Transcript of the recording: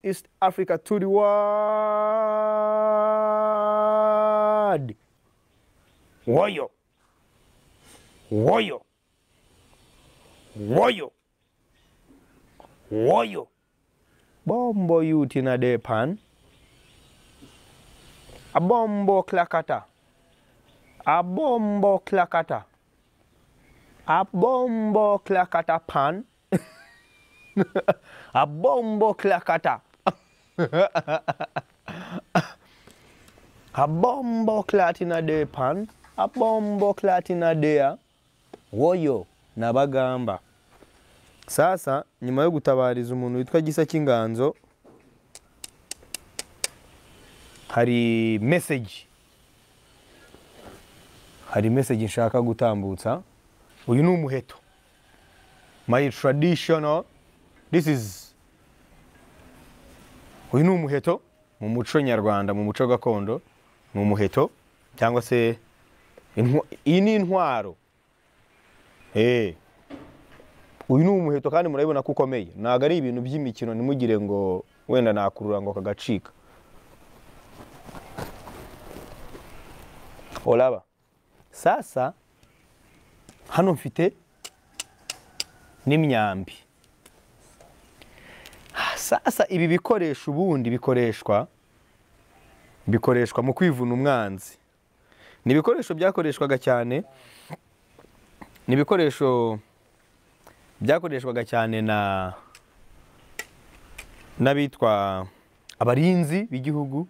East Africa to the world. Woyo. Woyo. Woyo. Woyo. Bombo youth in a day pan. A bombo klakata. A bombo klakata. A bombo klakata pan. A bombo klakata. A bombo clat in a day pan. A bombo clat in a day. Woyo nabagamba. Sasa nyuma yo gutabariza umuntu witwa Gisa cy'Inganzo hari message nshaka gutambutsa. Uyu ni umuheto, my traditional, uyu ni umuheto mu muco nyarwanda, mu muco gakondo ni umuheto cyangwa se iyi ni intwaro. Uyu ni umuheto kandi murabibona ko ukomeye, ntago ari ibintu by'imikino, nimugire ngo wenda nakurura ngo kagacika. Olaba sasa hano mfite n'imyambi. Sasa ibi bikoresho ubundi bikoreshwa mu kwivuna umwanzi. Ni ibikoresho byakoreshwaga cyane, ni ibikoresho byakoreshwaga cyane n'abitwa abarinzi b'igihugu